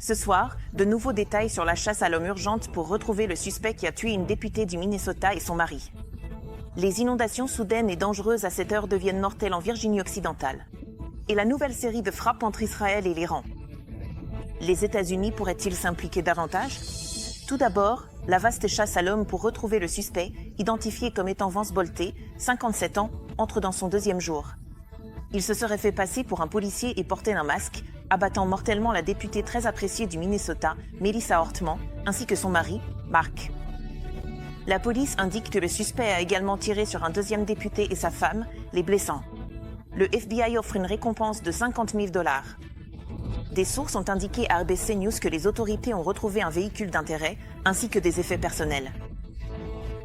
Ce soir, de nouveaux détails sur la chasse à l'homme urgente pour retrouver le suspect qui a tué une députée du Minnesota et son mari. Les inondations soudaines et dangereuses à cette heure deviennent mortelles en Virginie occidentale. Et la nouvelle série de frappes entre Israël et l'Iran. Les États-Unis pourraient-ils s'impliquer davantage? Tout d'abord, la vaste chasse à l'homme pour retrouver le suspect, identifié comme étant Vance Bolté, 57 ans, entre dans son deuxième jour. Il se serait fait passer pour un policier et portait un masque, abattant mortellement la députée très appréciée du Minnesota, Melissa Hortman, ainsi que son mari, Mark. La police indique que le suspect a également tiré sur un deuxième député et sa femme, les blessant. Le FBI offre une récompense de $50 000. Des sources ont indiqué à ABC News que les autorités ont retrouvé un véhicule d'intérêt, ainsi que des effets personnels.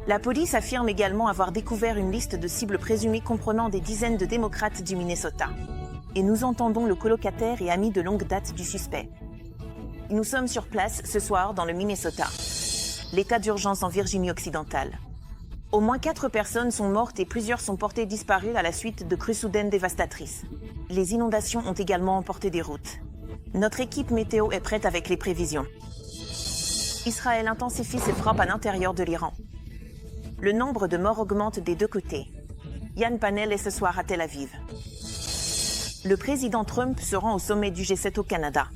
La police affirme également avoir découvert une liste de cibles présumées comprenant des dizaines de démocrates du Minnesota. Et nous entendons le colocataire et ami de longue date du suspect. Nous sommes sur place ce soir dans le Minnesota. L'état d'urgence en Virginie occidentale. Au moins 4 personnes sont mortes et plusieurs sont portées disparues à la suite de crues soudaines dévastatrices. Les inondations ont également emporté des routes. Notre équipe météo est prête avec les prévisions. Israël intensifie ses frappes à l'intérieur de l'Iran. Le nombre de morts augmente des deux côtés. Yann Panel est ce soir à Tel Aviv. Le président Trump se rend au sommet du G7 au Canada.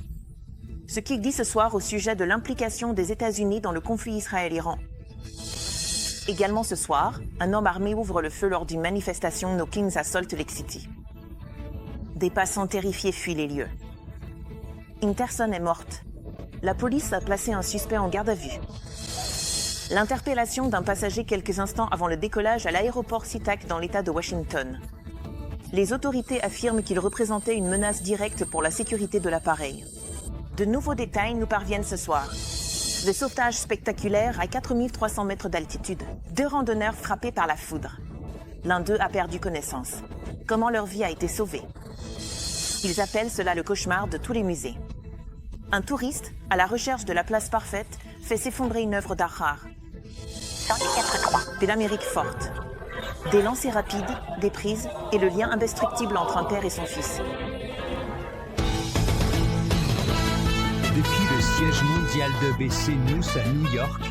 Ce qu'il dit ce soir au sujet de l'implication des États-Unis dans le conflit Israël-Iran. Également ce soir, un homme armé ouvre le feu lors d'une manifestation No Kings à Salt Lake City. Des passants terrifiés fuient les lieux. Une personne est morte. La police a placé un suspect en garde à vue. L'interpellation d'un passager quelques instants avant le décollage à l'aéroport SeaTac dans l'État de Washington. Les autorités affirment qu'il représentait une menace directe pour la sécurité de l'appareil. De nouveaux détails nous parviennent ce soir. Des sauvetages spectaculaires à 4300 mètres d'altitude. 2 randonneurs frappés par la foudre. L'un d'eux a perdu connaissance. Comment leur vie a été sauvée? Ils appellent cela le cauchemar de tous les musées. Un touriste, à la recherche de la place parfaite, fait s'effondrer une œuvre d'art rare. De l'Amérique forte. Des lancers rapides, des prises et le lien indestructible entre un père et son fils. Depuis le siège mondial d'ABC News à New York,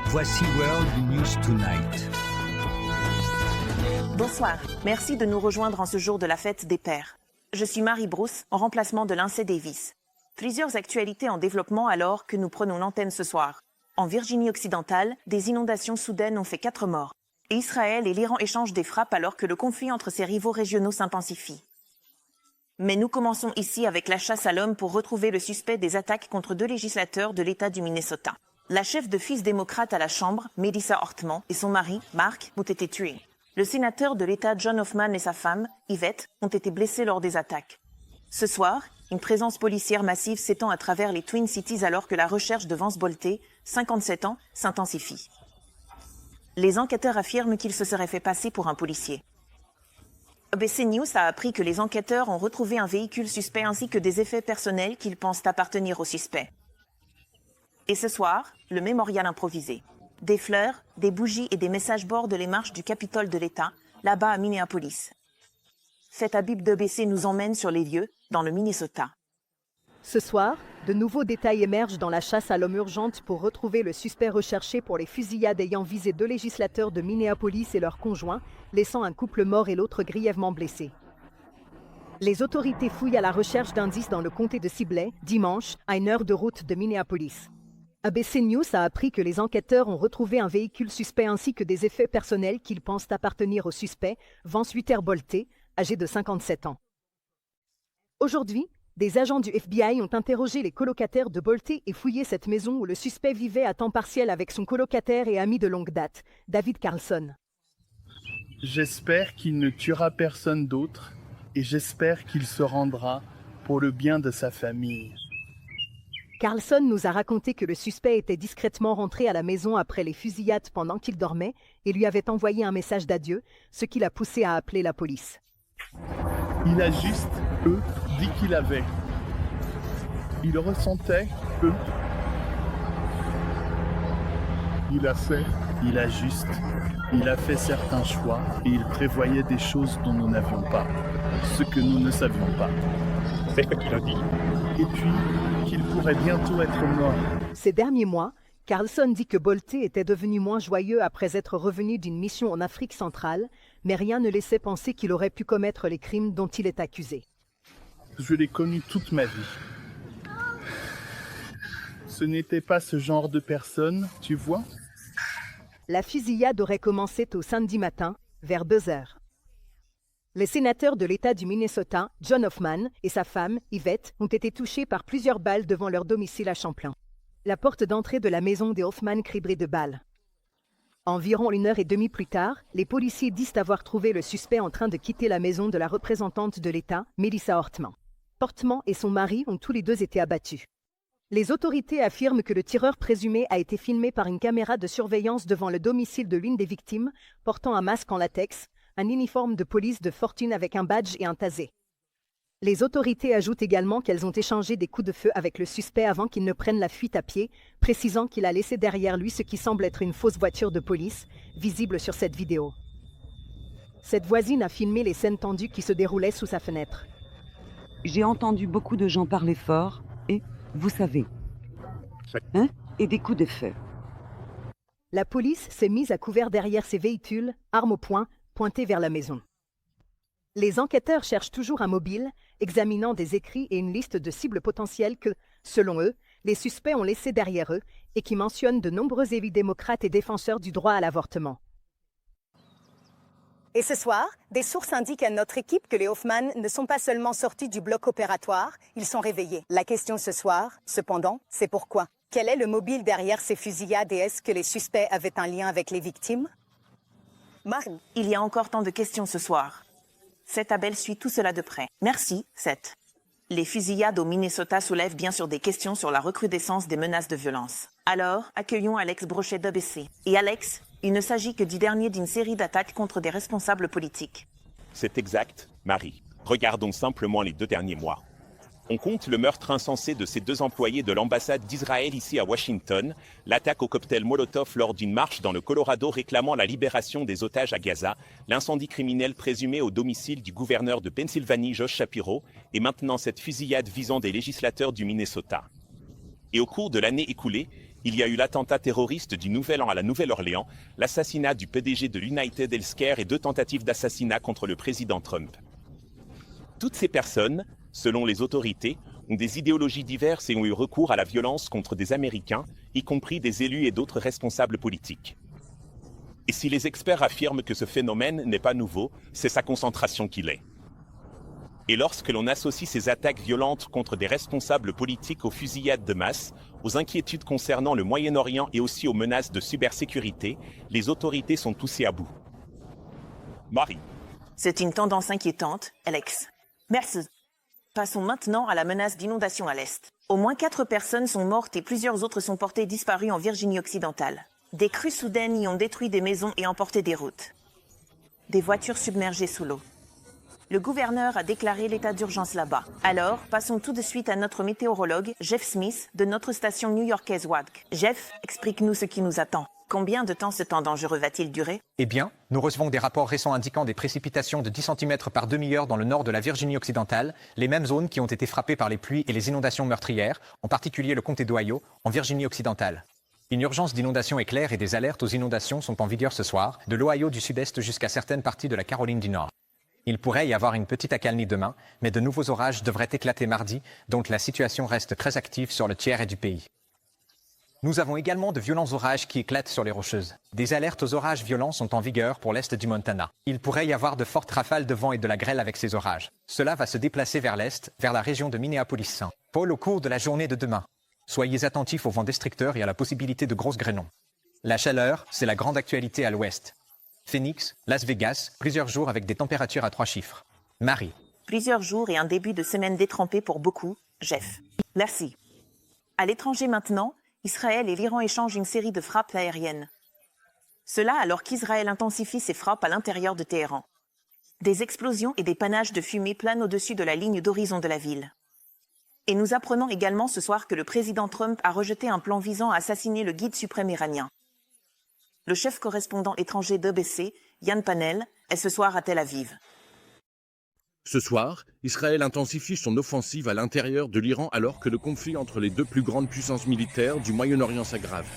voici World News Tonight. Bonsoir, merci de nous rejoindre en ce jour de la fête des pères. Je suis Marie Brousse, en remplacement de Lindsay Davis. Plusieurs actualités en développement alors que nous prenons l'antenne ce soir. En Virginie occidentale, des inondations soudaines ont fait 4 morts. Et Israël et l'Iran échangent des frappes alors que le conflit entre ces rivaux régionaux s'intensifie. Mais nous commençons ici avec la chasse à l'homme pour retrouver le suspect des attaques contre 2 législateurs de l'État du Minnesota. La chef de Fils démocrate à la Chambre, Melissa Hortman, et son mari, Mark, ont été tués. Le sénateur de l'État John Hoffman et sa femme, Yvette, ont été blessés lors des attaques. Ce soir, une présence policière massive s'étend à travers les Twin Cities alors que la recherche de Vance Bolté, 57 ans, s'intensifie. Les enquêteurs affirment qu'il se serait fait passer pour un policier. ABC News a appris que les enquêteurs ont retrouvé un véhicule suspect ainsi que des effets personnels qu'ils pensent appartenir au suspect. Et ce soir, le mémorial improvisé. Des fleurs, des bougies et des messages bordent les marches du Capitole de l'État, là-bas à Minneapolis. Cet Habib d'ABC nous emmène sur les lieux, dans le Minnesota. Ce soir, de nouveaux détails émergent dans la chasse à l'homme urgente pour retrouver le suspect recherché pour les fusillades ayant visé 2 législateurs de Minneapolis et leurs conjoints, laissant un couple mort et l'autre grièvement blessé. Les autorités fouillent à la recherche d'indices dans le comté de Sibley, dimanche, à 1 heure de route de Minneapolis. ABC News a appris que les enquêteurs ont retrouvé un véhicule suspect ainsi que des effets personnels qu'ils pensent appartenir au suspect, Vance Bolté, âgé de 57 ans. Aujourd'hui, des agents du FBI ont interrogé les colocataires de Bolté et fouillé cette maison où le suspect vivait à temps partiel avec son colocataire et ami de longue date, David Carlson. J'espère qu'il ne tuera personne d'autre et j'espère qu'il se rendra pour le bien de sa famille. Carlson nous a raconté que le suspect était discrètement rentré à la maison après les fusillades pendant qu'il dormait et lui avait envoyé un message d'adieu, ce qui l'a poussé à appeler la police. Il a juste, dit qu'il avait. Il ressentait, Il a fait, il a juste. Il a fait certains choix et il prévoyait des choses dont nous n'avions pas, ce que nous ne savions pas. C'est ce qu'il a dit. Et puis, qu'il pourrait devrait bientôt être mort. Ces derniers mois, Carlson dit que Bolte était devenu moins joyeux après être revenu d'une mission en Afrique centrale, mais rien ne laissait penser qu'il aurait pu commettre les crimes dont il est accusé. Je l'ai connu toute ma vie. Ce n'était pas ce genre de personne, tu vois? La fusillade aurait commencé tôt samedi matin, vers 2 heures. Les sénateurs de l'État du Minnesota, John Hoffman, et sa femme, Yvette, ont été touchés par plusieurs balles devant leur domicile à Champlain. La porte d'entrée de la maison des Hoffman criblée de balles. Environ 1h30 plus tard, les policiers disent avoir trouvé le suspect en train de quitter la maison de la représentante de l'État, Melissa Hortman. Hortman et son mari ont tous les deux été abattus. Les autorités affirment que le tireur présumé a été filmé par une caméra de surveillance devant le domicile de l'une des victimes, portant un masque en latex, un uniforme de police de fortune avec un badge et un tasé. Les autorités ajoutent également qu'elles ont échangé des coups de feu avec le suspect avant qu'il ne prenne la fuite à pied, précisant qu'il a laissé derrière lui ce qui semble être une fausse voiture de police, visible sur cette vidéo. Cette voisine a filmé les scènes tendues qui se déroulaient sous sa fenêtre. J'ai entendu beaucoup de gens parler fort et, vous savez, et des coups de feu. La police s'est mise à couvert derrière ses véhicules, armes au poing, pointés vers la maison. Les enquêteurs cherchent toujours un mobile, examinant des écrits et une liste de cibles potentielles que, selon eux, les suspects ont laissés derrière eux et qui mentionnent de nombreux élus démocrates et défenseurs du droit à l'avortement. Et ce soir, des sources indiquent à notre équipe que les Hoffman ne sont pas seulement sortis du bloc opératoire, ils sont réveillés. La question ce soir, cependant, c'est pourquoi? Quel est le mobile derrière ces fusillades et est-ce que les suspects avaient un lien avec les victimes? Marie, il y a encore tant de questions ce soir. Seth Abel suit tout cela de près. Merci, Seth. Les fusillades au Minnesota soulèvent bien sûr des questions sur la recrudescence des menaces de violence. Alors, accueillons Alex Brochet d'ABC. Et Alex, il ne s'agit que du dernier d'une série d'attaques contre des responsables politiques. C'est exact, Marie. Regardons simplement les 2 derniers mois. On compte le meurtre insensé de ces 2 employés de l'ambassade d'Israël ici à Washington, l'attaque au cocktail Molotov lors d'une marche dans le Colorado réclamant la libération des otages à Gaza, l'incendie criminel présumé au domicile du gouverneur de Pennsylvanie, Josh Shapiro, et maintenant cette fusillade visant des législateurs du Minnesota. Et au cours de l'année écoulée, il y a eu l'attentat terroriste du Nouvel An à la Nouvelle-Orléans, l'assassinat du PDG de l'United Healthcare et 2 tentatives d'assassinat contre le président Trump. Toutes ces personnes, selon les autorités, ont des idéologies diverses et ont eu recours à la violence contre des Américains, y compris des élus et d'autres responsables politiques. Et si les experts affirment que ce phénomène n'est pas nouveau, c'est sa concentration qui l'est. Et lorsque l'on associe ces attaques violentes contre des responsables politiques aux fusillades de masse, aux inquiétudes concernant le Moyen-Orient et aussi aux menaces de cybersécurité, les autorités sont poussées à bout. Marie. C'est une tendance inquiétante, Alex. Merci. Passons maintenant à la menace d'inondation à l'Est. Au moins 4 personnes sont mortes et plusieurs autres sont portées disparues en Virginie occidentale. Des crues soudaines y ont détruit des maisons et emporté des routes. Des voitures submergées sous l'eau. Le gouverneur a déclaré l'état d'urgence là-bas. Alors, passons tout de suite à notre météorologue, Jeff Smith, de notre station new-yorkaise WADC. Jeff, explique-nous ce qui nous attend. Combien de temps ce temps dangereux va-t-il durer? Eh bien, nous recevons des rapports récents indiquant des précipitations de 10 cm par demi-heure dans le nord de la Virginie occidentale, les mêmes zones qui ont été frappées par les pluies et les inondations meurtrières, en particulier le comté d'Ohio, en Virginie occidentale. Une urgence d'inondation est claire et des alertes aux inondations sont en vigueur ce soir, de l'Ohio du sud-est jusqu'à certaines parties de la Caroline du Nord. Il pourrait y avoir une petite accalmie demain, mais de nouveaux orages devraient éclater mardi, donc la situation reste très active sur le tiers du pays. Nous avons également de violents orages qui éclatent sur les Rocheuses. Des alertes aux orages violents sont en vigueur pour l'est du Montana. Il pourrait y avoir de fortes rafales de vent et de la grêle avec ces orages. Cela va se déplacer vers l'est, vers la région de Minneapolis-Saint Paul au cours de la journée de demain. Soyez attentifs aux vents destructeurs et à la possibilité de grosses grêlons. La chaleur, c'est la grande actualité à l'ouest. Phoenix, Las Vegas, plusieurs jours avec des températures à 3 chiffres. Marie. Plusieurs jours et un début de semaine détrempé pour beaucoup, Jeff. Merci. À l'étranger maintenant, Israël et l'Iran échangent une série de frappes aériennes. Cela alors qu'Israël intensifie ses frappes à l'intérieur de Téhéran. Des explosions et des panaches de fumée planent au-dessus de la ligne d'horizon de la ville. Et nous apprenons également ce soir que le président Trump a rejeté un plan visant à assassiner le guide suprême iranien. Le chef correspondant étranger d'ABC, Yann Panel, est ce soir à Tel Aviv. Ce soir, Israël intensifie son offensive à l'intérieur de l'Iran alors que le conflit entre les deux plus grandes puissances militaires du Moyen-Orient s'aggrave.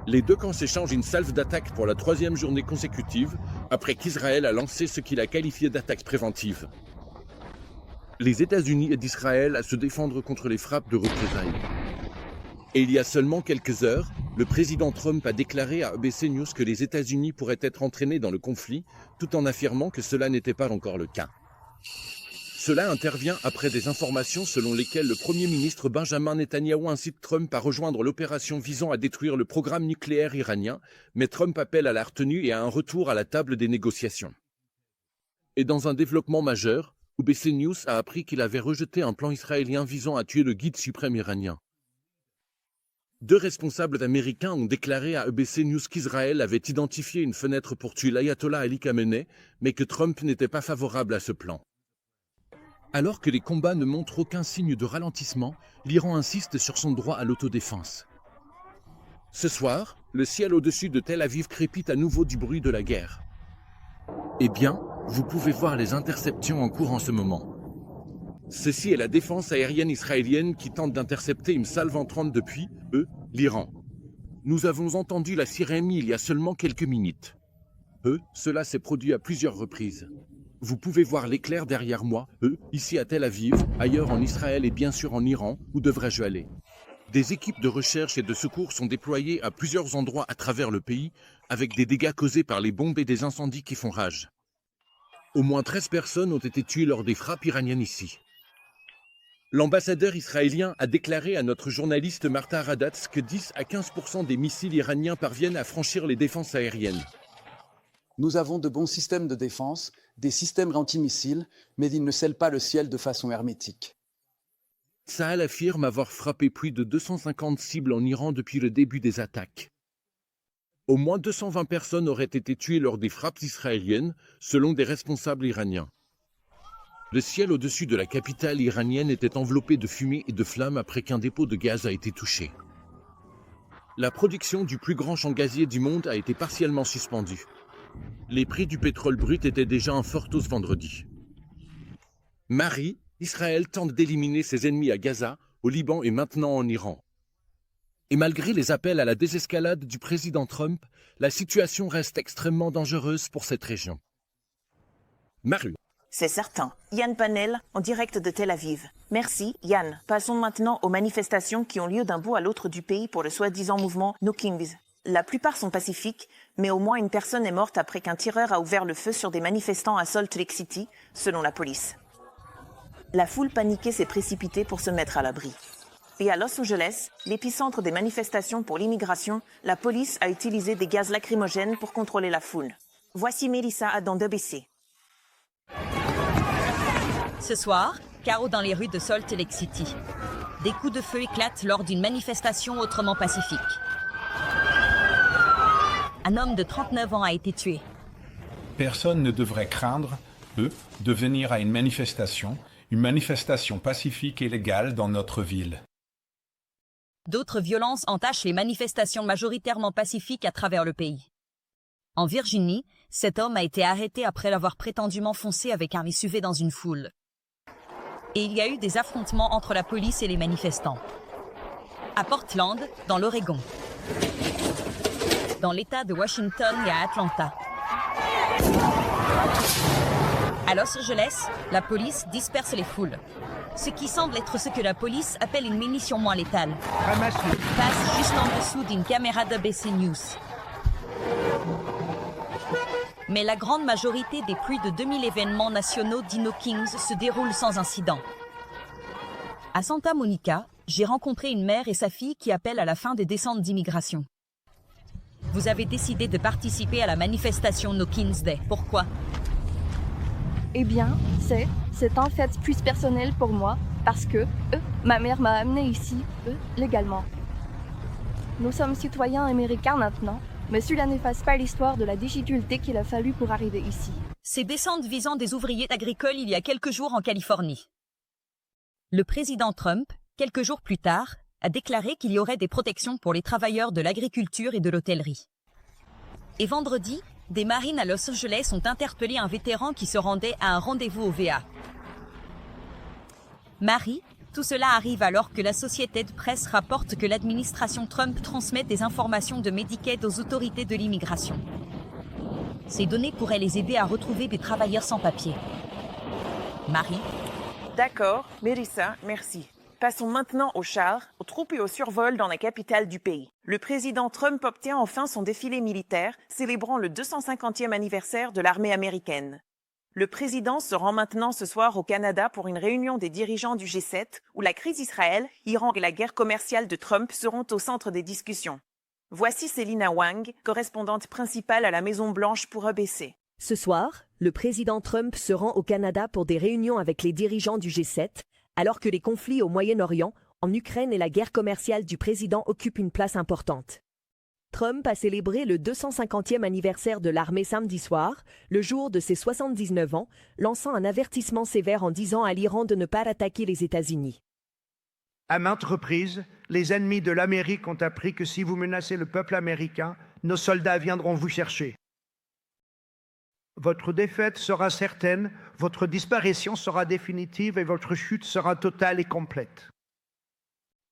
Les deux camps s'échangent une salve d'attaques pour la 3e journée consécutive, après qu'Israël a lancé ce qu'il a qualifié d'attaque préventive. Les États-Unis aident Israël à se défendre contre les frappes de représailles. Et il y a seulement quelques heures, le président Trump a déclaré à ABC News que les États-Unis pourraient être entraînés dans le conflit, tout en affirmant que cela n'était pas encore le cas. Cela intervient après des informations selon lesquelles le Premier ministre Benjamin Netanyahou incite Trump à rejoindre l'opération visant à détruire le programme nucléaire iranien, mais Trump appelle à la retenue et à un retour à la table des négociations. Et dans un développement majeur, ABC News a appris qu'il avait rejeté un plan israélien visant à tuer le guide suprême iranien. 2 responsables américains ont déclaré à ABC News qu'Israël avait identifié une fenêtre pour tuer l'ayatollah Ali Khamenei, mais que Trump n'était pas favorable à ce plan. Alors que les combats ne montrent aucun signe de ralentissement, l'Iran insiste sur son droit à l'autodéfense. Ce soir, le ciel au-dessus de Tel Aviv crépite à nouveau du bruit de la guerre. Eh bien, vous pouvez voir les interceptions en cours en ce moment. Ceci est la défense aérienne israélienne qui tente d'intercepter une salve entrante depuis, l'Iran. Nous avons entendu la sirène il y a seulement quelques minutes. Cela s'est produit à plusieurs reprises. Vous pouvez voir l'éclair derrière moi, ici à Tel Aviv, ailleurs en Israël et bien sûr en Iran, où devrais-je aller? Des équipes de recherche et de secours sont déployées à plusieurs endroits à travers le pays, avec des dégâts causés par les bombes et des incendies qui font rage. Au moins 13 personnes ont été tuées lors des frappes iraniennes ici. L'ambassadeur israélien a déclaré à notre journaliste Martha Radatz que 10 à 15% des missiles iraniens parviennent à franchir les défenses aériennes. Nous avons de bons systèmes de défense, des systèmes antimissiles, mais ils ne scellent pas le ciel de façon hermétique. Tsahal affirme avoir frappé plus de 250 cibles en Iran depuis le début des attaques. Au moins 220 personnes auraient été tuées lors des frappes israéliennes, selon des responsables iraniens. Le ciel au-dessus de la capitale iranienne était enveloppé de fumée et de flammes après qu'un dépôt de gaz a été touché. La production du plus grand champ gazier du monde a été partiellement suspendue. Les prix du pétrole brut étaient déjà en forte hausse vendredi. Mardi, Israël tente d'éliminer ses ennemis à Gaza, au Liban et maintenant en Iran. Et malgré les appels à la désescalade du président Trump, la situation reste extrêmement dangereuse pour cette région. Maru. C'est certain. Yann Panel, en direct de Tel Aviv. Merci, Yann. Passons maintenant aux manifestations qui ont lieu d'un bout à l'autre du pays pour le soi-disant mouvement No Kings. La plupart sont pacifiques, mais au moins une personne est morte après qu'un tireur a ouvert le feu sur des manifestants à Salt Lake City, selon la police. La foule paniquée s'est précipitée pour se mettre à l'abri. Et à Los Angeles, l'épicentre des manifestations pour l'immigration, la police a utilisé des gaz lacrymogènes pour contrôler la foule. Voici Mélissa à dans ABC. Ce soir, chaos dans les rues de Salt Lake City. Des coups de feu éclatent lors d'une manifestation autrement pacifique. Un homme de 39 ans a été tué. Personne ne devrait craindre, de venir à une manifestation pacifique et légale dans notre ville. D'autres violences entachent les manifestations majoritairement pacifiques à travers le pays. En Virginie, cet homme a été arrêté après l'avoir prétendument foncé avec un SUV dans une foule. Et il y a eu des affrontements entre la police et les manifestants. À Portland, dans l'Oregon. Dans l'État de Washington et à Atlanta. À Los Angeles, la police disperse les foules. Ce qui semble être ce que la police appelle une munition moins létale. Passe juste en dessous d'une caméra d'ABC News. Mais la grande majorité des plus de 2000 événements nationaux d'Ino Kings se déroulent sans incident. À Santa Monica, j'ai rencontré une mère et sa fille qui appellent à la fin des descentes d'immigration. Vous avez décidé de participer à la manifestation No Kings Day. Pourquoi? Eh bien, c'est en fait plus personnel pour moi parce que ma mère m'a amenée ici, légalement. Nous sommes citoyens américains maintenant, mais cela n'efface pas l'histoire de la difficulté qu'il a fallu pour arriver ici. Ces descentes visant des ouvriers agricoles il y a quelques jours en Californie. Le président Trump, quelques jours plus tard, a déclaré qu'il y aurait des protections pour les travailleurs de l'agriculture et de l'hôtellerie. Et vendredi, des Marines à Los Angeles ont interpellé un vétéran qui se rendait à un rendez-vous au VA. Marie, tout cela arrive alors que la société de presse rapporte que l'administration Trump transmet des informations de Medicaid aux autorités de l'immigration. Ces données pourraient les aider à retrouver des travailleurs sans papier. Marie. D'accord, Mérissa, merci. Passons maintenant aux chars, aux troupes et au survol dans la capitale du pays. Le président Trump obtient enfin son défilé militaire, célébrant le 250e anniversaire de l'armée américaine. Le président se rend maintenant ce soir au Canada pour une réunion des dirigeants du G7, où la crise Israël, Iran et la guerre commerciale de Trump seront au centre des discussions. Voici Célina Wang, correspondante principale à la Maison-Blanche pour ABC. Ce soir, le président Trump se rend au Canada pour des réunions avec les dirigeants du G7, alors que les conflits au Moyen-Orient, en Ukraine et la guerre commerciale du président occupent une place importante. Trump a célébré le 250e anniversaire de l'armée samedi soir, le jour de ses 79 ans, lançant un avertissement sévère en disant à l'Iran de ne pas attaquer les États-Unis. À maintes reprises, les ennemis de l'Amérique ont appris que si vous menacez le peuple américain, nos soldats viendront vous chercher. Votre défaite sera certaine, votre disparition sera définitive et votre chute sera totale et complète.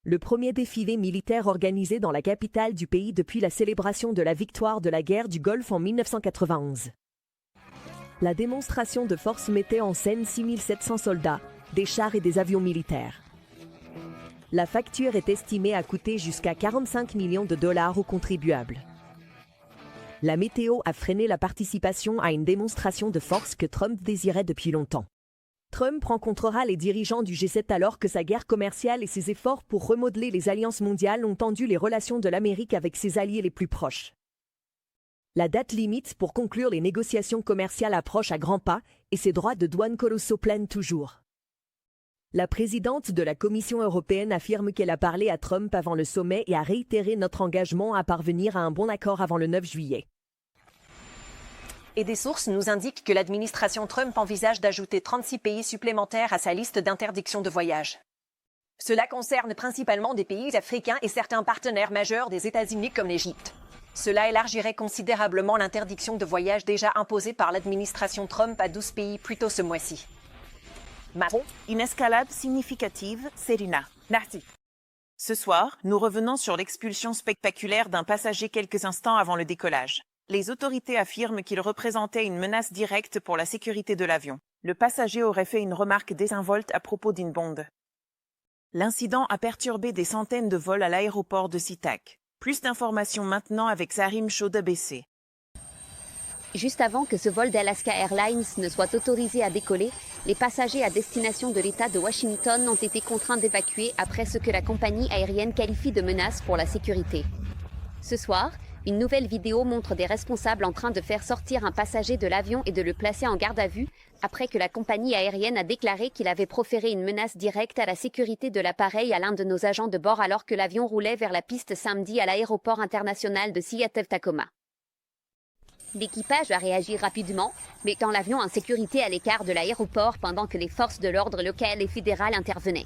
Le premier défilé militaire organisé dans la capitale du pays depuis la célébration de la victoire de la guerre du Golfe en 1991. La démonstration de force mettait en scène 6700 soldats, des chars et des avions militaires. La facture est estimée à coûter jusqu'à 45 millions de dollars aux contribuables. La météo a freiné la participation à une démonstration de force que Trump désirait depuis longtemps. Trump rencontrera les dirigeants du G7 alors que sa guerre commerciale et ses efforts pour remodeler les alliances mondiales ont tendu les relations de l'Amérique avec ses alliés les plus proches. La date limite pour conclure les négociations commerciales approche à grands pas et ses droits de douane colossaux planent toujours. La présidente de la Commission européenne affirme qu'elle a parlé à Trump avant le sommet et a réitéré notre engagement à parvenir à un bon accord avant le 9 juillet. Et des sources nous indiquent que l'administration Trump envisage d'ajouter 36 pays supplémentaires à sa liste d'interdictions de voyage. Cela concerne principalement des pays africains et certains partenaires majeurs des États-Unis comme l'Égypte. Cela élargirait considérablement l'interdiction de voyage déjà imposée par l'administration Trump à 12 pays plus tôt ce mois-ci. Marron, une escalade significative, Serena. Merci. Ce soir, nous revenons sur l'expulsion spectaculaire d'un passager quelques instants avant le décollage. Les autorités affirment qu'il représentait une menace directe pour la sécurité de l'avion. Le passager aurait fait une remarque désinvolte à propos d'une bombe. L'incident a perturbé des centaines de vols à l'aéroport de SeaTac. Plus d'informations maintenant avec Sarim Chaud d'ABC. Juste avant que ce vol d'Alaska Airlines ne soit autorisé à décoller, les passagers à destination de l'État de Washington ont été contraints d'évacuer après ce que la compagnie aérienne qualifie de menace pour la sécurité. Ce soir, une nouvelle vidéo montre des responsables en train de faire sortir un passager de l'avion et de le placer en garde à vue, après que la compagnie aérienne a déclaré qu'il avait proféré une menace directe à la sécurité de l'appareil à l'un de nos agents de bord alors que l'avion roulait vers la piste samedi à l'aéroport international de Seattle-Tacoma. L'équipage a réagi rapidement, mettant l'avion en sécurité à l'écart de l'aéroport pendant que les forces de l'ordre locales et fédérales intervenaient.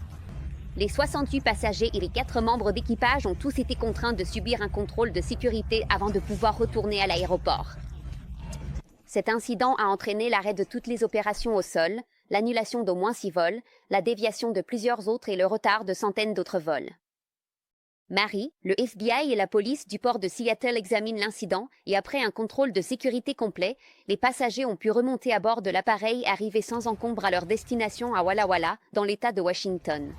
Les 68 passagers et les 4 membres d'équipage ont tous été contraints de subir un contrôle de sécurité avant de pouvoir retourner à l'aéroport. Cet incident a entraîné l'arrêt de toutes les opérations au sol, l'annulation d'au moins 6 vols, la déviation de plusieurs autres et le retard de centaines d'autres vols. Marie, le FBI et la police du port de Seattle examinent l'incident et après un contrôle de sécurité complet, les passagers ont pu remonter à bord de l'appareil arrivé sans encombre à leur destination à Walla Walla, dans l'État de Washington.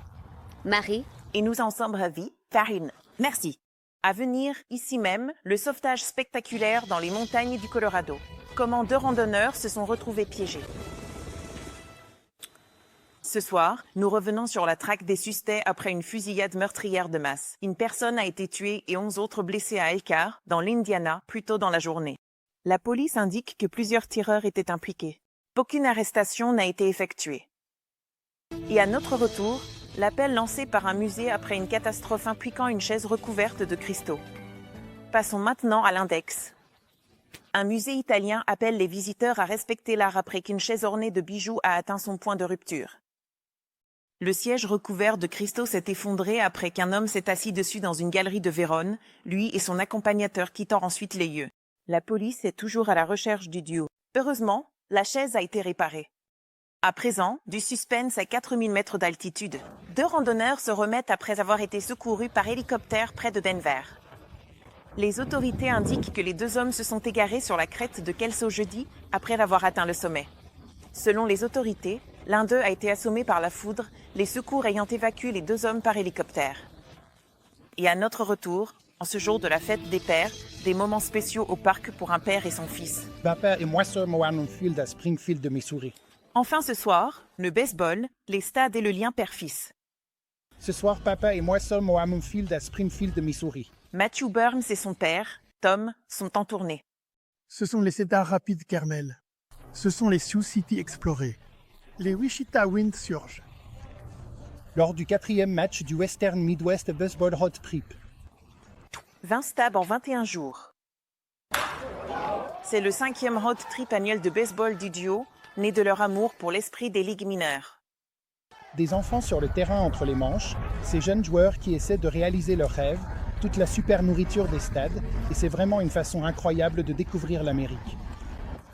Marie. Et nous en sommes ravis. Farine, merci. À venir, ici même, le sauvetage spectaculaire dans les montagnes du Colorado. Comment 2 randonneurs se sont retrouvés piégés. Ce soir, nous revenons sur la traque des suspects après une fusillade meurtrière de masse. Une personne a été tuée et 11 autres blessés à Elkhart, dans l'Indiana, plus tôt dans la journée. La police indique que plusieurs tireurs étaient impliqués. Aucune arrestation n'a été effectuée. Et à notre retour, l'appel lancé par un musée après une catastrophe impliquant une chaise recouverte de cristaux. Passons maintenant à l'index. Un musée italien appelle les visiteurs à respecter l'art après qu'une chaise ornée de bijoux a atteint son point de rupture. Le siège recouvert de cristaux s'est effondré après qu'un homme s'est assis dessus dans une galerie de Vérone, lui et son accompagnateur quittant ensuite les lieux. La police est toujours à la recherche du duo. Heureusement, la chaise a été réparée. À présent, du suspense à 4000 mètres d'altitude. 2 randonneurs se remettent après avoir été secourus par hélicoptère près de Denver. Les autorités indiquent que les 2 hommes se sont égarés sur la crête de Kelso jeudi après avoir atteint le sommet. Selon les autorités, l'un d'eux a été assommé par la foudre, les secours ayant évacué les 2 hommes par hélicoptère. Et à notre retour, en ce jour de la fête des pères, des moments spéciaux au parc pour un père et son fils. Papa et moi sommes au Hammond Field à Springfield, Missouri. Enfin ce soir, le baseball, les stades et le lien père-fils. Ce soir, papa et moi sommes au Hammond Field à Springfield, Missouri. Matthew Burns et son père, Tom, sont en tournée. Ce sont les Cedar Rapids Carmel. Ce sont les Sioux City explorés. Les Wichita Wind surgent. Lors du 4e match du Western Midwest Baseball Road Trip. 20 stabs en 21 jours. C'est le 5e road trip annuel de baseball du duo, né de leur amour pour l'esprit des ligues mineures. Des enfants sur le terrain entre les manches, ces jeunes joueurs qui essaient de réaliser leurs rêves, toute la super nourriture des stades, et c'est vraiment une façon incroyable de découvrir l'Amérique.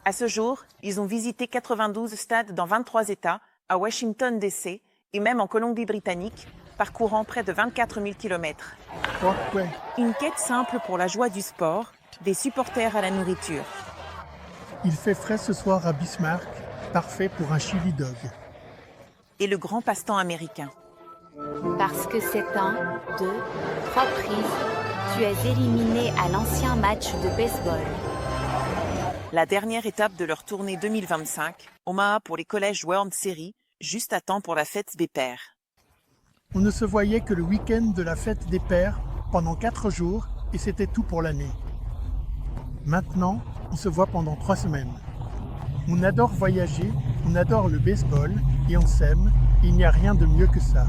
À ce jour, ils ont visité 92 stades dans 23 États, à Washington DC et même en Colombie-Britannique, parcourant près de 24 000 km. Une quête simple pour la joie du sport, des supporters à la nourriture. Il fait frais ce soir à Bismarck, parfait pour un chili dog. Et le grand passe-temps américain. Parce que c'est 1, 2, 3 prises, tu es éliminé à l'ancien match de baseball. La dernière étape de leur tournée 2025, Omaha pour les collèges World Series, juste à temps pour la fête des pères. On ne se voyait que le week-end de la fête des pères pendant 4 jours et c'était tout pour l'année. Maintenant, on se voit pendant 3 semaines. On adore voyager, on adore le baseball et on s'aime, il n'y a rien de mieux que ça.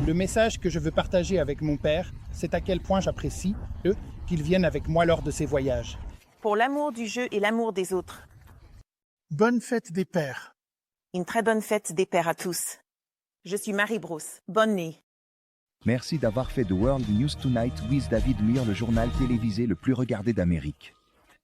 Le message que je veux partager avec mon père, c'est à quel point j'apprécie, eux, qu'ils viennent avec moi lors de ces voyages. Pour l'amour du jeu et l'amour des autres. Bonne fête des pères. Une très bonne fête des pères à tous. Je suis Marie Brousse. Bonne nuit. Merci d'avoir fait de World News Tonight with David Muir le journal télévisé le plus regardé d'Amérique.